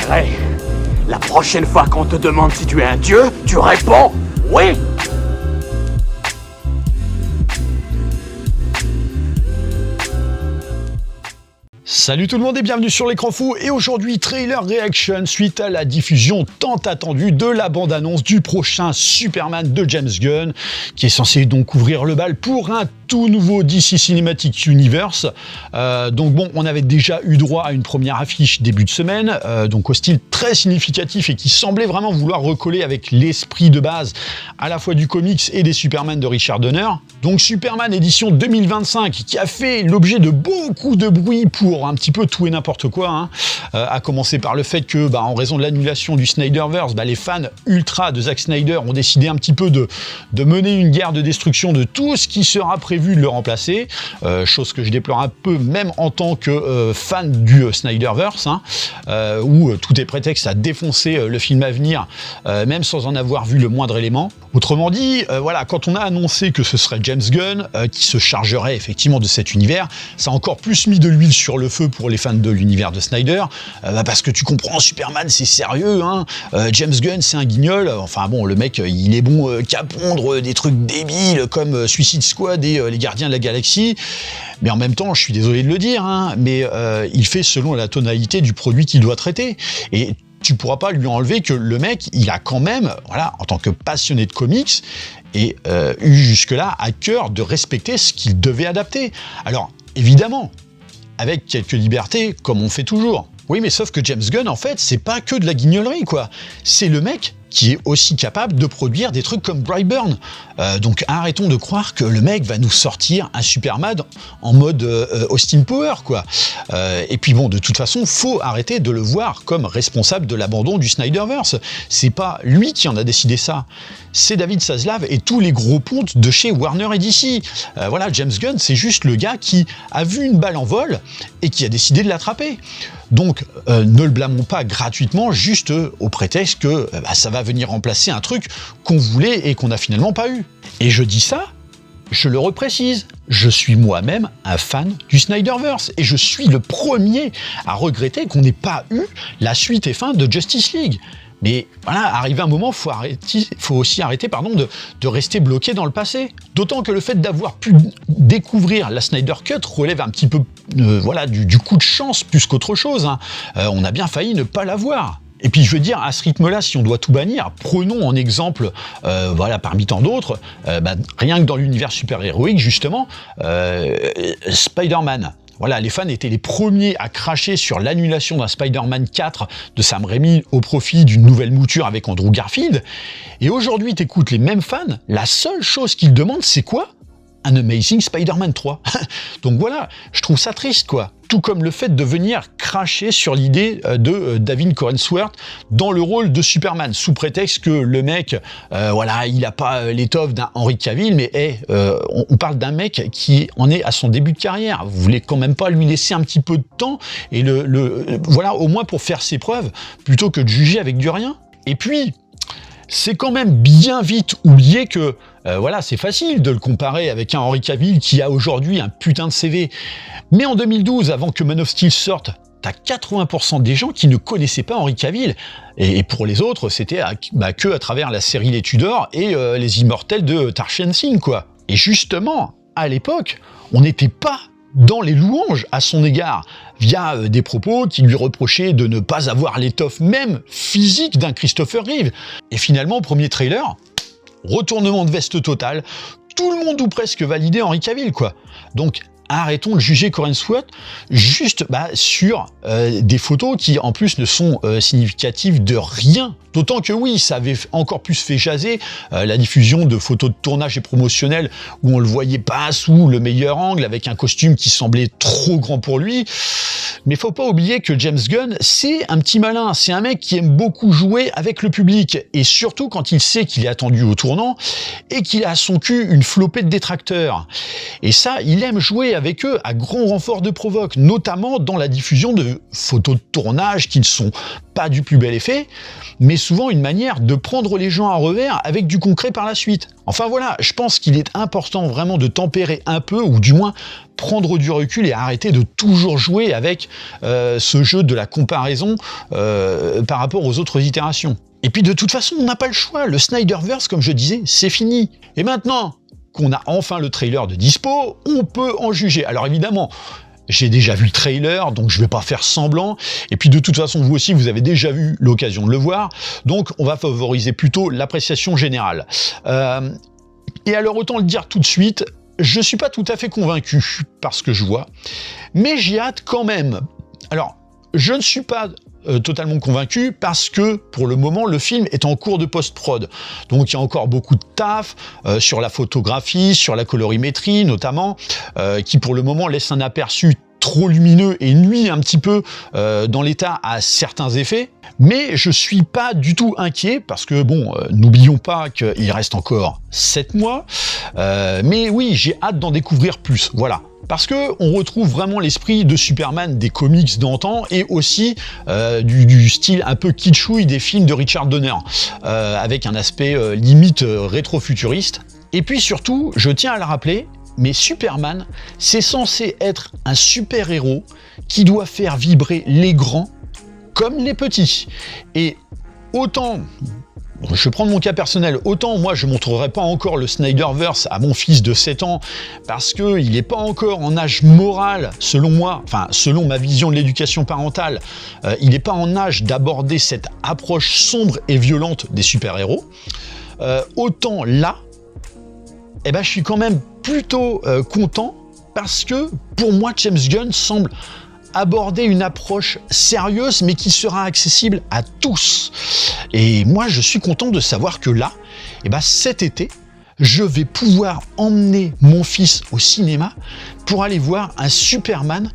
Ray, la prochaine fois qu'on te demande si tu es un dieu, tu réponds oui. Salut tout le monde et bienvenue sur l'écran fou, et aujourd'hui trailer reaction suite à la diffusion tant attendue de la bande-annonce du prochain Superman de James Gunn, qui est censé donc ouvrir le bal pour un tout nouveau DC Cinematic Universe. Donc bon, on avait déjà eu droit à une première affiche début de semaine, donc au style très significatif et qui semblait vraiment vouloir recoller avec l'esprit de base à la fois du comics et des Superman de Richard Donner. Donc Superman édition 2025 qui a fait l'objet de beaucoup de bruit pour un petit peu tout et n'importe quoi, hein. À commencer par le fait que, en raison de l'annulation du Snyderverse, les fans ultra de Zack Snyder ont décidé un petit peu de mener une guerre de destruction de tout ce qui sera prévu de le remplacer, chose que je déplore un peu même en tant que fan du Snyderverse, hein, où tout est prétexte à défoncer le film à venir, même sans en avoir vu le moindre élément. Autrement dit, voilà, quand on a annoncé que ce serait James Gunn qui se chargerait effectivement de cet univers, ça a encore plus mis de l'huile sur le feu pour les fans de l'univers de Snyder, parce que tu comprends, Superman c'est sérieux, hein, James Gunn c'est un guignol, enfin bon, le mec il est bon qu'à pondre des trucs débiles comme Suicide Squad et les Gardiens de la Galaxie, mais en même temps, je suis désolé de le dire, hein, mais il fait selon la tonalité du produit qu'il doit traiter, et tu pourras pas lui enlever que le mec, il a quand même, voilà, en tant que passionné de comics, et eu jusque-là à cœur de respecter ce qu'il devait adapter. Alors, évidemment, avec quelques libertés, comme on fait toujours. Oui, mais sauf que James Gunn, en fait, c'est pas que de la guignolerie, quoi. C'est le mec qui est aussi capable de produire des trucs comme Brightburn. Donc arrêtons de croire que le mec va nous sortir un Superman en mode Austin Power, quoi. Et puis bon, de toute façon, faut arrêter de le voir comme responsable de l'abandon du Snyderverse. C'est pas lui qui en a décidé ça. C'est David Zaslav et tous les gros pontes de chez Warner et DC. Voilà, James Gunn, c'est juste le gars qui a vu une balle en vol et qui a décidé de l'attraper. Donc, ne le blâmons pas gratuitement, juste au prétexte que ça va venir remplacer un truc qu'on voulait et qu'on n'a finalement pas eu. Et je dis ça, je le reprécise, je suis moi-même un fan du Snyderverse et je suis le premier à regretter qu'on n'ait pas eu la suite et fin de Justice League. Mais voilà, arrivé un moment, faut aussi arrêter de rester bloqué dans le passé. D'autant que le fait d'avoir pu découvrir la Snyder Cut relève un petit peu du coup de chance plus qu'autre chose, hein. On a bien failli ne pas l'avoir. Et puis je veux dire, à ce rythme-là, si on doit tout bannir, prenons en exemple, parmi tant d'autres, rien que dans l'univers super-héroïque, justement, Spider-Man. Voilà, les fans étaient les premiers à cracher sur l'annulation d'un Spider-Man 4 de Sam Raimi au profit d'une nouvelle mouture avec Andrew Garfield. Et aujourd'hui, t'écoutes les mêmes fans, la seule chose qu'ils demandent, c'est quoi ? Un Amazing Spider-Man 3. Donc voilà, je trouve ça triste, quoi. Tout comme le fait de venir cracher sur l'idée de David Corenswert dans le rôle de Superman, sous prétexte que le mec, il n'a pas l'étoffe d'un Henry Cavill, mais on parle d'un mec qui en est à son début de carrière. Vous voulez quand même pas lui laisser un petit peu de temps, et au moins pour faire ses preuves, plutôt que de juger avec du rien. Et puis, c'est quand même bien vite oublié que, c'est facile de le comparer avec un Henry Cavill qui a aujourd'hui un putain de CV. Mais en 2012, avant que Man of Steel sorte, t'as 80% des gens qui ne connaissaient pas Henry Cavill. Et pour les autres, c'était que à travers la série Les Tudors et les Immortels de Tarshian Singh, quoi. Et justement, à l'époque, on n'était pas dans les louanges à son égard, via des propos qui lui reprochaient de ne pas avoir l'étoffe même physique d'un Christopher Reeve. Et finalement, premier trailer, retournement de veste total, tout le monde ou presque validé Henry Cavill, quoi. Donc, arrêtons de juger Corenswert juste sur des photos qui en plus ne sont significatives de rien. D'autant que oui, ça avait encore plus fait jaser la diffusion de photos de tournage et promotionnels où on le voyait pas sous le meilleur angle avec un costume qui semblait trop grand pour lui. Mais faut pas oublier que James Gunn, c'est un petit malin, c'est un mec qui aime beaucoup jouer avec le public, et surtout quand il sait qu'il est attendu au tournant et qu'il a à son cul une flopée de détracteurs. Et ça, il aime jouer avec eux à grand renfort de provoque, notamment dans la diffusion de photos de tournage qui ne sont pas du plus bel effet, mais souvent une manière de prendre les gens à revers avec du concret par la suite. Enfin voilà, je pense qu'il est important vraiment de tempérer un peu, ou du moins prendre du recul et arrêter de toujours jouer avec ce jeu de la comparaison par rapport aux autres itérations. Et puis de toute façon, on n'a pas le choix, le Snyderverse, comme je disais, c'est fini. Et maintenant qu'on a enfin le trailer de dispo, on peut en juger. Alors évidemment, j'ai déjà vu le trailer, donc je vais pas faire semblant. Et puis de toute façon, vous aussi, vous avez déjà eu l'occasion de le voir. Donc on va favoriser plutôt l'appréciation générale. Et alors autant le dire tout de suite, je suis pas tout à fait convaincu par ce que je vois, mais j'y hâte quand même. Alors, je ne suis pas totalement convaincu parce que pour le moment le film est en cours de post-prod, donc il y a encore beaucoup de taf sur la photographie, sur la colorimétrie notamment, qui pour le moment laisse un aperçu trop lumineux et nuit un petit peu dans l'état à certains effets. Mais je suis pas du tout inquiet parce que bon, n'oublions pas qu'il reste encore 7 mois, mais oui, j'ai hâte d'en découvrir plus, voilà. Parce que on retrouve vraiment l'esprit de Superman des comics d'antan et aussi du style un peu kitschouille des films de Richard Donner, avec un aspect limite rétro-futuriste. Et puis surtout, je tiens à le rappeler, mais Superman, c'est censé être un super-héros qui doit faire vibrer les grands comme les petits. Et autant... Je vais prendre mon cas personnel, autant moi je ne montrerai pas encore le Snyderverse à mon fils de 7 ans parce qu'il n'est pas encore en âge moral, selon moi, enfin selon ma vision de l'éducation parentale, il n'est pas en âge d'aborder cette approche sombre et violente des super-héros. Autant là, eh ben, je suis quand même plutôt content parce que pour moi James Gunn semble aborder une approche sérieuse mais qui sera accessible à tous. Et moi je suis content de savoir que là, eh ben, cet été, je vais pouvoir emmener mon fils au cinéma pour aller voir un Superman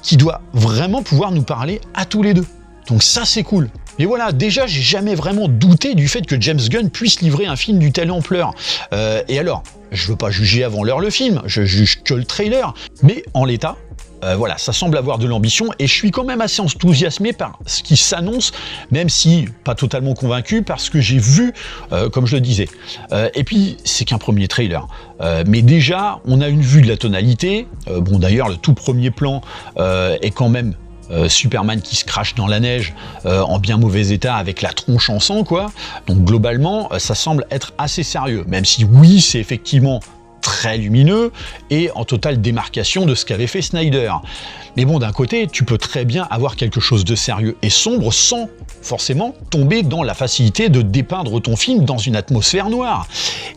qui doit vraiment pouvoir nous parler à tous les deux. Donc ça c'est cool. Et voilà, déjà j'ai jamais vraiment douté du fait que James Gunn puisse livrer un film d'une telle ampleur. Et alors, je veux pas juger avant l'heure le film, je juge que le trailer, mais en l'état, voilà, ça semble avoir de l'ambition et je suis quand même assez enthousiasmé par ce qui s'annonce, même si pas totalement convaincu parce que j'ai vu, comme je le disais. Et puis, c'est qu'un premier trailer. Mais déjà, on a une vue de la tonalité. Bon, d'ailleurs, le tout premier plan est quand même Superman qui se crache dans la neige en bien mauvais état avec la tronche en sang, quoi. Donc globalement, ça semble être assez sérieux, même si oui, c'est effectivement très lumineux et en totale démarcation de ce qu'avait fait Snyder. Mais bon, d'un côté, tu peux très bien avoir quelque chose de sérieux et sombre sans forcément tomber dans la facilité de dépeindre ton film dans une atmosphère noire.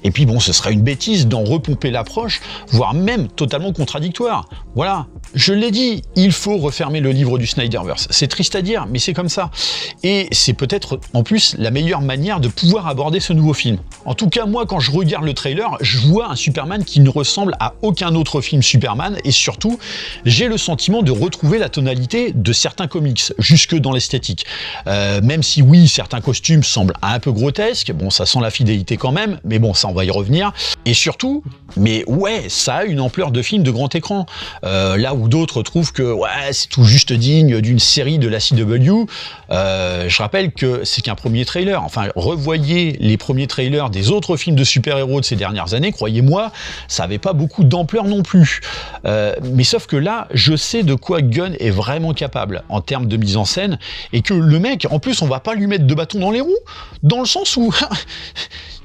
Et puis bon, ce serait une bêtise d'en repomper l'approche, voire même totalement contradictoire. Voilà, je l'ai dit, il faut refermer le livre du Snyderverse. C'est triste à dire, mais c'est comme ça. Et c'est peut-être en plus la meilleure manière de pouvoir aborder ce nouveau film. En tout cas, moi, quand je regarde le trailer, je vois un Superman qui ne ressemble à aucun autre film Superman, et surtout, j'ai le sentiment de retrouver la tonalité de certains comics, jusque dans l'esthétique. Même si oui, certains costumes semblent un peu grotesques, bon, ça sent la fidélité quand même, mais bon, ça on va y revenir. Et surtout, mais ouais, ça a une ampleur de film de grand écran. Là où d'autres trouvent que ouais, c'est tout juste digne d'une série de la CW, je rappelle que c'est qu'un premier trailer. Enfin, revoyez les premiers trailers des autres films de super-héros de ces dernières années, croyez-moi, ça n'avait pas beaucoup d'ampleur non plus. Mais sauf que là, je sais de quoi Gunn est vraiment capable en termes de mise en scène, et que le mec, en plus, on va pas lui mettre de bâton dans les roues, dans le sens où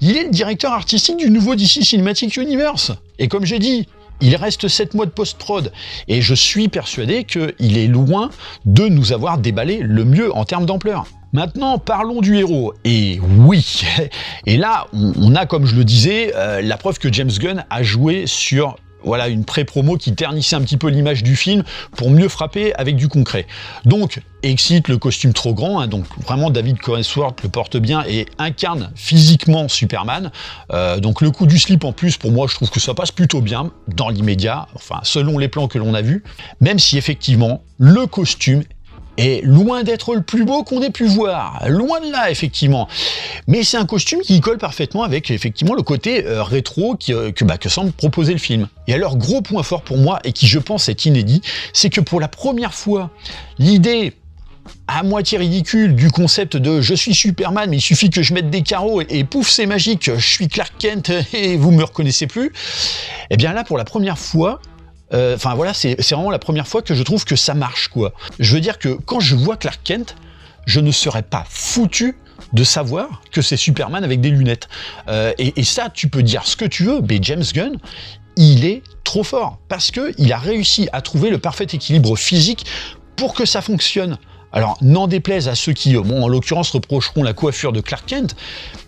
il est le directeur artistique du nouveau DC Cinematic Universe. Et comme j'ai dit, il reste 7 mois de post-prod, et je suis persuadé qu'il est loin de nous avoir déballé le mieux en termes d'ampleur. Maintenant, parlons du héros. Et oui, et là, on a, comme je le disais, la preuve que James Gunn a joué sur voilà, une pré-promo qui ternissait un petit peu l'image du film pour mieux frapper avec du concret. Donc, excite le costume trop grand, hein, donc vraiment David Corensword le porte bien et incarne physiquement Superman. Donc le coup du slip en plus, pour moi, je trouve que ça passe plutôt bien dans l'immédiat, enfin selon les plans que l'on a vus, même si effectivement, le costume est loin d'être le plus beau qu'on ait pu voir, loin de là effectivement. Mais c'est un costume qui colle parfaitement avec effectivement le côté rétro que semble proposer le film. Et alors gros point fort pour moi et qui je pense est inédit, c'est que pour la première fois, l'idée à moitié ridicule du concept de je suis Superman, mais il suffit que je mette des carreaux et pouf, c'est magique, je suis Clark Kent et vous me reconnaissez plus. Et bien là, pour la première fois, c'est vraiment la première fois que je trouve que ça marche, quoi. Je veux dire que quand je vois Clark Kent, je ne serais pas foutu de savoir que c'est Superman avec des lunettes. Et ça, tu peux dire ce que tu veux, mais James Gunn, il est trop fort parce qu'il a réussi à trouver le parfait équilibre physique pour que ça fonctionne. Alors, n'en déplaise à ceux qui, en l'occurrence, reprocheront la coiffure de Clark Kent,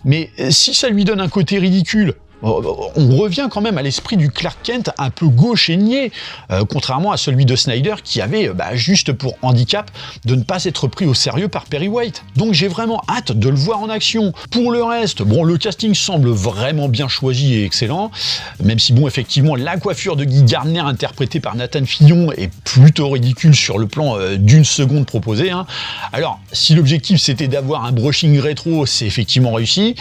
mais si ça lui donne un côté ridicule, on revient quand même à l'esprit du Clark Kent un peu gauche et niais, contrairement à celui de Snyder qui avait juste pour handicap de ne pas être pris au sérieux par Perry White. Donc j'ai vraiment hâte de le voir en action. Pour le reste, le casting semble vraiment bien choisi et excellent, même si effectivement la coiffure de Guy Gardner interprétée par Nathan Fillion est plutôt ridicule sur le plan d'une seconde proposée. Alors si l'objectif c'était d'avoir un brushing rétro, c'est effectivement réussi,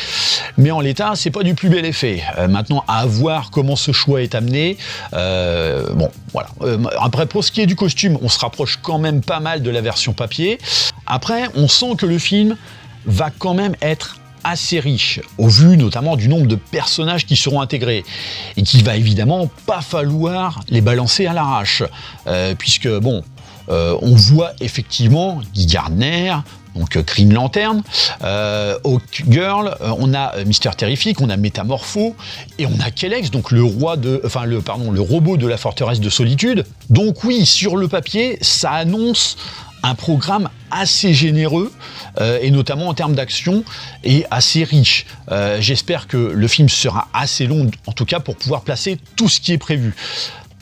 mais en l'état c'est pas du plus bel effet. Maintenant, à voir comment ce choix est amené. Voilà. Après, pour ce qui est du costume, on se rapproche quand même pas mal de la version papier. Après, on sent que le film va quand même être assez riche, au vu notamment du nombre de personnages qui seront intégrés, et qu'il va évidemment pas falloir les balancer à l'arrache, puisque on voit effectivement Guy Gardner, donc Green Lantern, Hawk Girl, on a Mister Terrific, on a Métamorpho, et on a Kelex, donc le robot de la forteresse de solitude. Donc oui, sur le papier, ça annonce un programme assez généreux, et notamment en termes d'action, et assez riche. J'espère que le film sera assez long, en tout cas, pour pouvoir placer tout ce qui est prévu.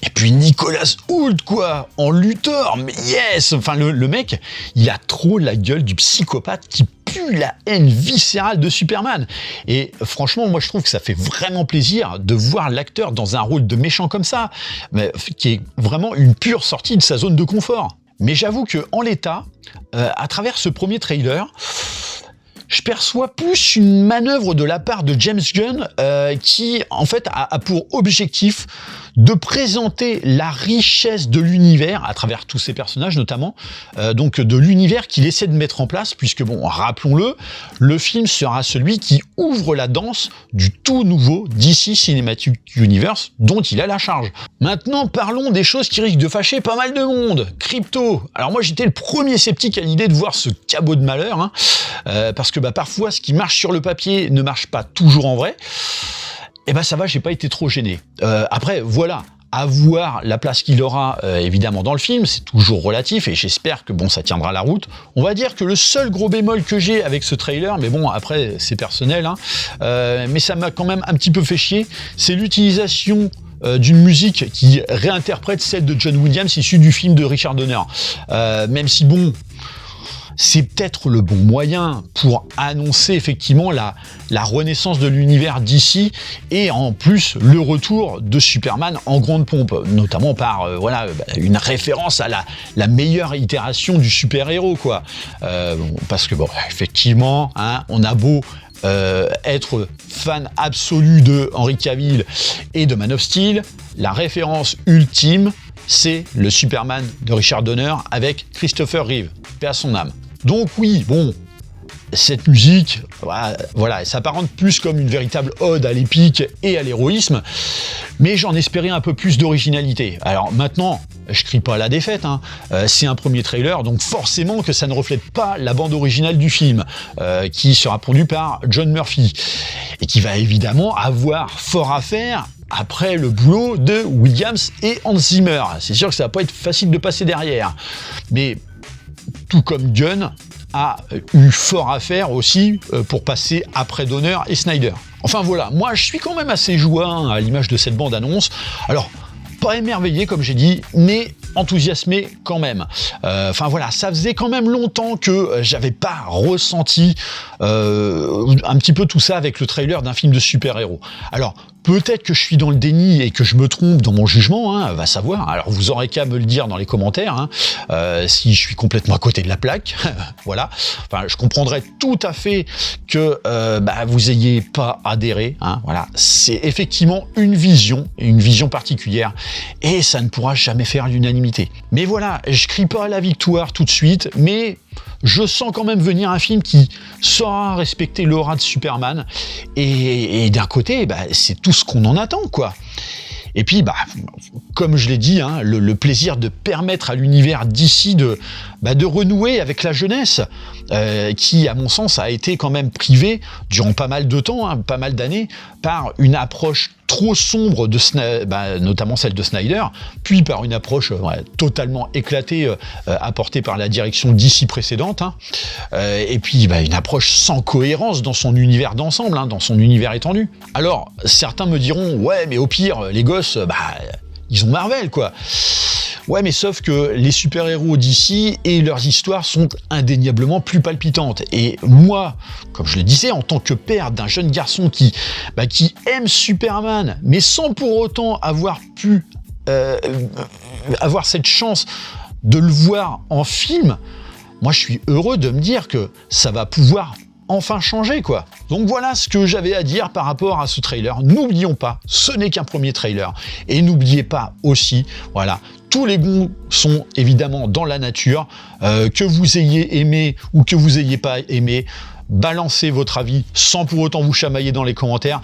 Et puis Nicolas Hoult, quoi, en Luthor, mais yes. Le mec, il a trop la gueule du psychopathe qui pue la haine viscérale de Superman. Et franchement, moi je trouve que ça fait vraiment plaisir de voir l'acteur dans un rôle de méchant comme ça, mais qui est vraiment une pure sortie de sa zone de confort. Mais j'avoue que en l'état, à travers ce premier trailer, je perçois plus une manœuvre de la part de James Gunn qui, en fait, a pour objectif de présenter la richesse de l'univers à travers tous ces personnages, notamment, donc de l'univers qu'il essaie de mettre en place, puisque, rappelons-le, le film sera celui qui ouvre la danse du tout nouveau DC Cinematic Universe dont il a la charge. Maintenant, parlons des choses qui risquent de fâcher pas mal de monde. Crypto. Alors moi, j'étais le premier sceptique à l'idée de voir ce cabot de malheur, parce que parfois, ce qui marche sur le papier ne marche pas toujours en vrai. Et ça va, j'ai pas été trop gêné. Après, voilà, à voir la place qu'il aura évidemment dans le film, c'est toujours relatif et j'espère que ça tiendra la route. On va dire que le seul gros bémol que j'ai avec ce trailer, mais après c'est personnel, mais ça m'a quand même un petit peu fait chier, c'est l'utilisation d'une musique qui réinterprète celle de John Williams issue du film de Richard Donner. Même si c'est peut-être le bon moyen pour annoncer effectivement la renaissance de l'univers d'ici et en plus le retour de Superman en grande pompe, notamment par une référence à la meilleure itération du super-héros, quoi. Parce que effectivement, on a beau être fan absolu de Henry Cavill et de Man of Steel, la référence ultime, c'est le Superman de Richard Donner avec Christopher Reeve, paix à son âme. Donc oui, cette musique, elle s'apparente plus comme une véritable ode à l'épique et à l'héroïsme, mais j'en espérais un peu plus d'originalité. Alors maintenant, je crie pas à la défaite, c'est un premier trailer, donc forcément que ça ne reflète pas la bande originale du film, qui sera produit par John Murphy, et qui va évidemment avoir fort à faire après le boulot de Williams et Hans Zimmer. C'est sûr que ça va pas être facile de passer derrière, mais tout comme Gunn a eu fort à faire aussi pour passer après Donner et Snyder. Enfin voilà, moi je suis quand même assez joint à l'image de cette bande-annonce. Alors, pas émerveillé comme j'ai dit, mais enthousiasmé quand même. Ça faisait quand même longtemps que j'avais pas ressenti un petit peu tout ça avec le trailer d'un film de super-héros. Alors, peut-être que je suis dans le déni et que je me trompe dans mon jugement, va savoir. Alors vous aurez qu'à me le dire dans les commentaires, si je suis complètement à côté de la plaque. Voilà. Je comprendrais tout à fait que vous ayez pas adhéré. Voilà. C'est effectivement une vision particulière et ça ne pourra jamais faire l'unanimité. unanimité. Mais voilà, je crie pas à la victoire tout de suite, mais je sens quand même venir un film qui saura respecter l'aura de Superman. Et d'un côté, c'est tout ce qu'on en attend, quoi. Et puis, comme je l'ai dit, hein, le plaisir de permettre à l'univers d'ici de renouer avec la jeunesse, qui, à mon sens, a été quand même privée durant pas mal de temps, hein, pas mal d'années, par une approche trop sombre de notamment celle de Snyder, puis par une approche totalement éclatée apportée par la direction d'ici précédente, hein, et puis une approche sans cohérence dans son univers d'ensemble, hein, dans son univers étendu. Alors, certains me diront, ouais, mais au pire, les gosses, ils ont Marvel, quoi. Ouais, mais sauf que les super-héros d'ici et leurs histoires sont indéniablement plus palpitantes. Et moi, comme je le disais, en tant que père d'un jeune garçon qui aime Superman, mais sans pour autant avoir pu avoir cette chance de le voir en film, moi je suis heureux de me dire que ça va pouvoir enfin changer, quoi. Donc voilà ce que j'avais à dire par rapport à ce trailer. N'oublions pas, ce n'est qu'un premier trailer. Et n'oubliez pas aussi, voilà, tous les goûts sont évidemment dans la nature. Que vous ayez aimé ou que vous ayez pas aimé, balancez votre avis sans pour autant vous chamailler dans les commentaires.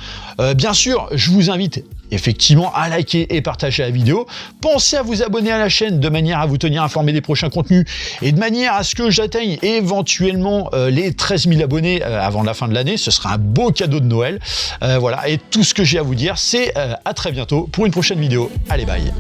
Bien sûr, je vous invite effectivement à liker et partager la vidéo. Pensez à vous abonner à la chaîne de manière à vous tenir informé des prochains contenus et de manière à ce que j'atteigne éventuellement les 13 000 abonnés avant la fin de l'année. Ce sera un beau cadeau de Noël. Voilà, et tout ce que j'ai à vous dire, c'est à très bientôt pour une prochaine vidéo. Allez, bye.